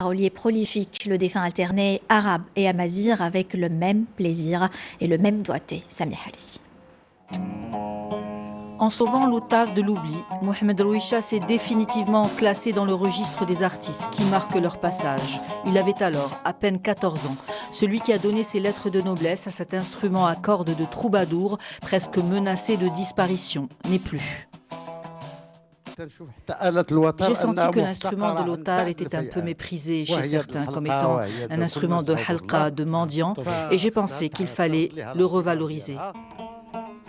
Parolier prolifique, le défunt alternait arabe et amazigh avec le même plaisir et le même doigté. Samia Halisi. En sauvant l'otage de l'oubli, Mohamed Rouicha s'est définitivement classé dans le registre des artistes qui marquent leur passage. Il avait alors à peine 14 ans. Celui qui a donné ses lettres de noblesse à cet instrument à cordes de troubadour, presque menacé de disparition, n'est plus. J'ai senti que l'instrument de l'otar était un peu méprisé chez certains comme étant un instrument de halqa, de mendiant, et j'ai pensé qu'il fallait le revaloriser.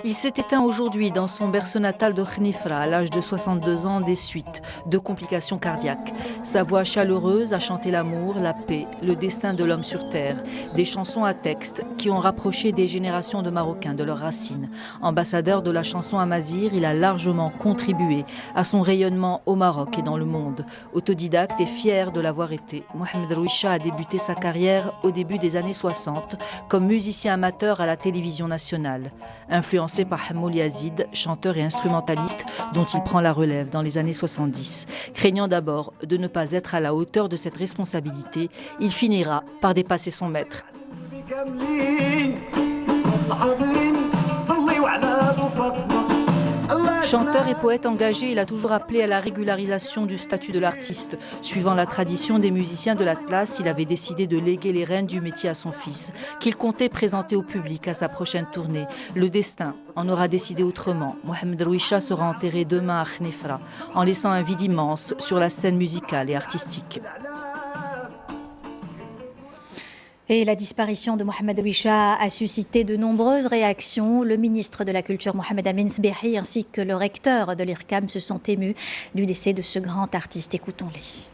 Il s'est éteint aujourd'hui dans son berceau natal de Khnifra à l'âge de 62 ans des suites de complications cardiaques. Sa voix chaleureuse a chanté l'amour, la paix, le destin de l'homme sur terre. Des chansons à texte qui ont rapproché des générations de Marocains de leurs racines. Ambassadeur de la chanson amazigh, il a largement contribué à son rayonnement au Maroc et dans le monde. Autodidacte et fier de l'avoir été, Mohamed Rouicha a débuté sa carrière au début des années 60 comme musicien amateur à la télévision nationale. Influencé par Hamoul Yazid, chanteur et instrumentaliste dont il prend la relève dans les années 70. Craignant d'abord de ne pas être à la hauteur de cette responsabilité, il finira par dépasser son maître. Chanteur et poète engagé, il a toujours appelé à la régularisation du statut de l'artiste. Suivant la tradition des musiciens de l'Atlas, il avait décidé de léguer les rênes du métier à son fils, qu'il comptait présenter au public à sa prochaine tournée. Le destin en aura décidé autrement. Mohamed Rouicha sera enterré demain à Khnifra, en laissant un vide immense sur la scène musicale et artistique. Et la disparition de Mohamed Rouicha a suscité de nombreuses réactions. Le ministre de la Culture, Mohamed Amin Sbehi, ainsi que le recteur de l'IRCAM se sont émus du décès de ce grand artiste. Écoutons-les.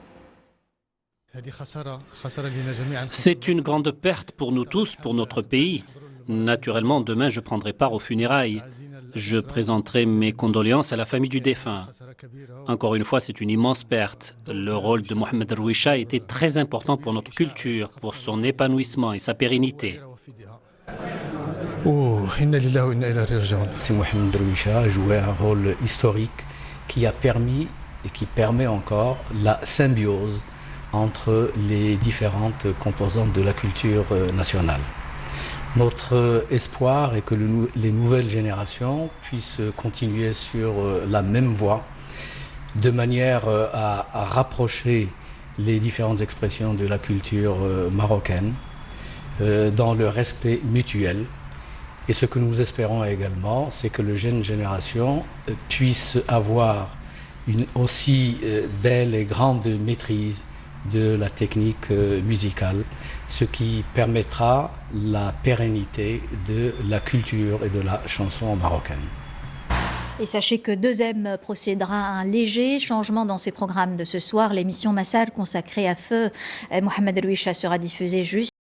C'est une grande perte pour nous tous, pour notre pays. Naturellement, demain, je prendrai part aux funérailles. Je présenterai mes condoléances à la famille du défunt. Encore une fois, c'est une immense perte. Le rôle de Mohamed Rouicha était très important pour notre culture, pour son épanouissement et sa pérennité. Mohamed Rouicha a joué un rôle historique qui a permis et qui permet encore la symbiose entre les différentes composantes de la culture nationale. Notre espoir est que les nouvelles générations puissent continuer sur la même voie, de manière à rapprocher les différentes expressions de la culture marocaine dans le respect mutuel. Et ce que nous espérons également, c'est que les jeunes générations puissent avoir une aussi belle et grande maîtrise de la technique musicale, ce qui permettra la pérennité de la culture et de la chanson marocaine. Et sachez que 2M procédera à un léger changement dans ses programmes de ce soir. L'émission Massal consacrée à feu Mohamed Rouicha sera diffusée juste